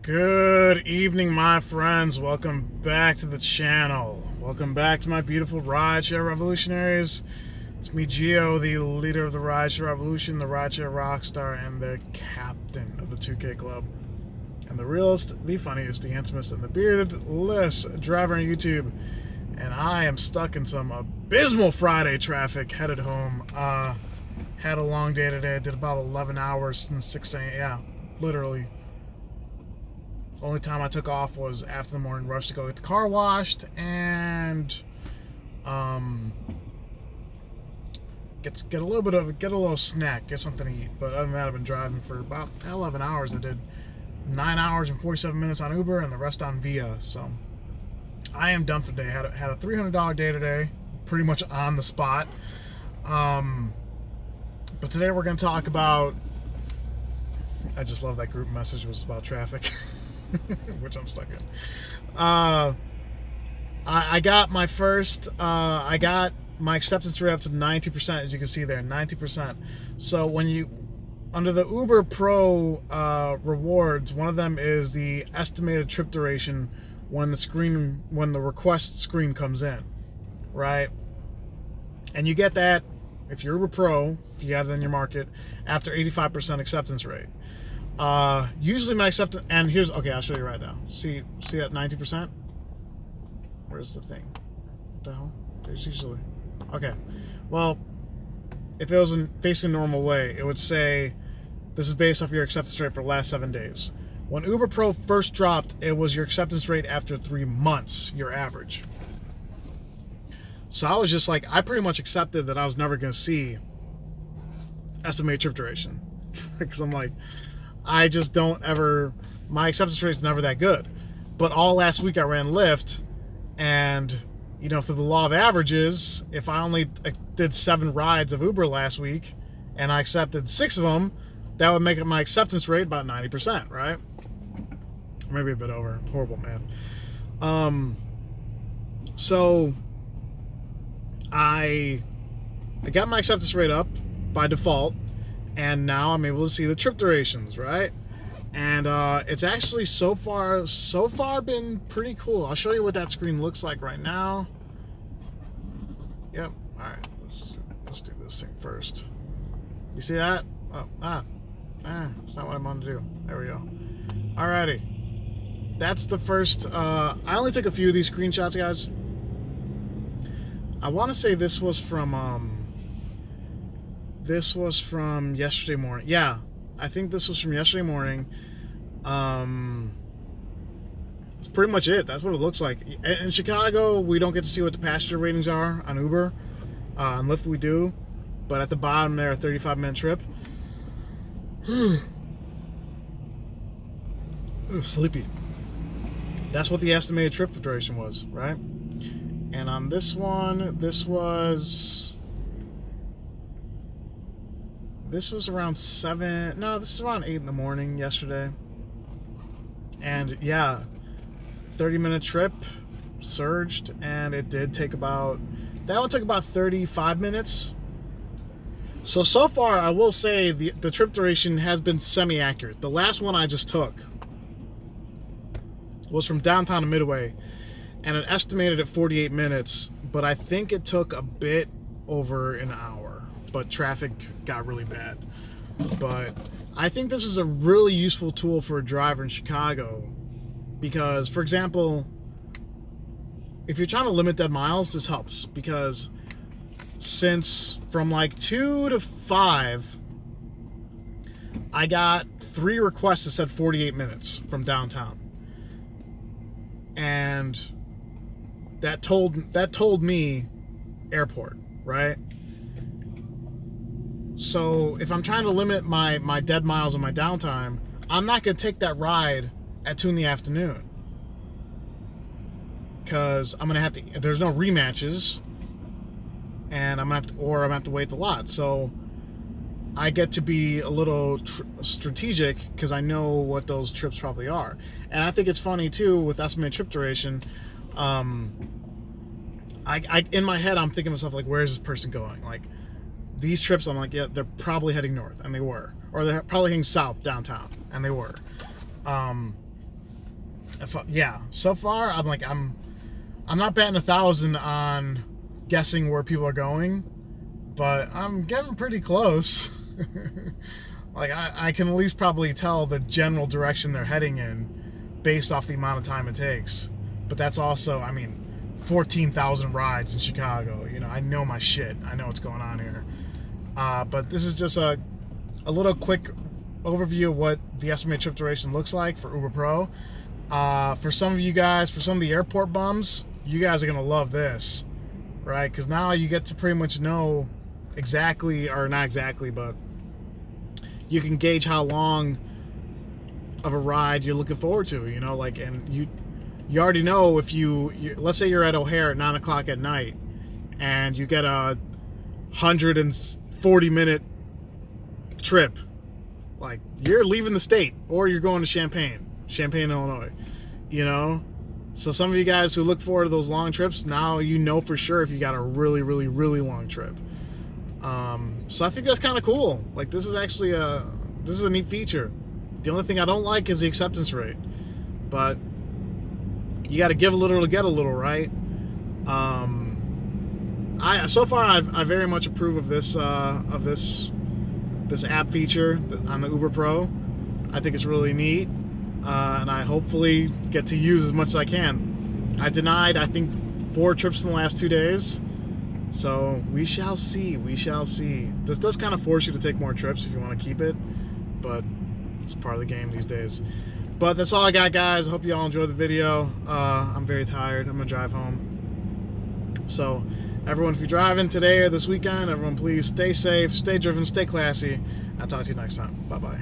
Good evening, my friends. Welcome back to the channel. Welcome back to my beautiful rideshare revolutionaries. It's me, Gio, the leader of the rideshare revolution, the rideshare rockstar, and the captain of the 2K club. And the realest, the funniest, the handsomest, and the beardless driver on YouTube. And I am stuck in some abysmal Friday traffic, headed home. Had a long day today. Did about 11 hours since 6 a.m. Yeah, literally. Only time I took off was after the morning rush to go get the car washed and get a little snack, get something to eat. But other than that, I've been driving for about 11 hours. I did 9 hours and 47 minutes on Uber and the rest on Via. So I am done for the day. Had a $300 day today, pretty much on the spot. But today we're going to talk about. I just love that group message was about traffic. Which I'm stuck in. I got my first, I got my acceptance rate up to 90%, as you can see there, 90%. So when you, under the UberPro rewards, one of them is the estimated trip duration when the request screen comes in, right? And you get that, if you're UberPro, if you have it in your market, after 85% acceptance rate. Usually my acceptance, and here's, okay, I'll show you right now. See that 90%? Where's the thing? What the hell? There's usually, okay. Well, if it was facing normal way, it would say, this is based off your acceptance rate for the last 7 days. When UberPro first dropped, it was your acceptance rate after 3 months, your average. So I was just like, I pretty much accepted that I was never going to see estimated trip duration. Because I'm like, I just don't ever, my acceptance rate is never that good. But all last week I ran Lyft, and, you know, for the law of averages, if I only did 7 rides of Uber last week, and I accepted 6 of them, that would make my acceptance rate about 90%, right? Maybe a bit over. Horrible math. So I got my acceptance rate up by default, and now I'm able to see the trip durations, right? And it's actually so far been pretty cool. I'll show you what that screen looks like right now. Yep. All right. Let's do this thing first. You see that? Oh, it's not what I'm on to do. There we go. Alrighty. That's the first. I only took a few of these screenshots, guys. I want to say this was from yesterday morning. Yeah, I think this was from yesterday morning. It's pretty much it. That's what it looks like. In Chicago, we don't get to see what the passenger ratings are on Uber. On Lyft, we do. But at the bottom there, a 35-minute trip. Sleepy. That's what the estimated trip duration was, right? And on this one, this was around 7, no, this is around 8 in the morning yesterday. And yeah, 30-minute trip, surged, and it did take about, that one took about 35 minutes. So far, I will say the trip duration has been semi-accurate. The last one I just took was from downtown to Midway, and it estimated at 48 minutes, but I think it took a bit over an hour. But traffic got really bad. But I think this is a really useful tool for a driver in Chicago because, for example, if you're trying to limit dead miles, this helps because since from like 2 to 5, I got 3 requests that said 48 minutes from downtown, and that told me airport, right? So if I'm trying to limit my dead miles and my downtime, I'm not going to take that ride at 2 in the afternoon because I'm going to have to, there's no rematches, and I'm going to have to wait the lot. So I get to be a little strategic because I know what those trips probably are. And I think it's funny too with estimated trip duration. I in my head I'm thinking to myself, like, where is this person going? Like, these trips, I'm like, yeah, they're probably heading north, and they were. Or they're probably heading south, downtown, and they were. Yeah, so far I'm not batting 1,000 on guessing where people are going, but I'm getting pretty close. Like I can at least probably tell the general direction they're heading in based off the amount of time it takes. But that's also, I mean, 14,000 rides in Chicago. You know, I know my shit. I know what's going on here. But this is just a little quick overview of what the estimated trip duration looks like for UberPro. For some of you guys, for some of the airport bums, you guys are going to love this, right? Because now you get to pretty much know exactly, or not exactly, but you can gauge how long of a ride you're looking forward to, you know, like, and you already know if you let's say you're at O'Hare at 9 o'clock at night and you get a 140-minute trip, like, you're leaving the state or you're going to Champaign, Illinois, you know? So some of you guys who look forward to those long trips, now you know for sure if you got a really, really, really long trip. So I think that's kind of cool. Like, this is actually a neat feature. The only thing I don't like is the acceptance rate, but you got to give a little to get a little, right? So far I very much approve of this app feature on the UberPro. I think it's really neat, and I hopefully get to use as much as I can. I denied, I think, 4 trips in the last 2 days. So we shall see. This does kind of force you to take more trips if you want to keep it, but it's part of the game these days. But that's all I got, guys. I hope you all enjoyed the video. I'm very tired. I'm gonna drive home. So everyone, if you're driving today or this weekend, everyone please stay safe, stay driven, stay classy. I'll talk to you next time. Bye-bye.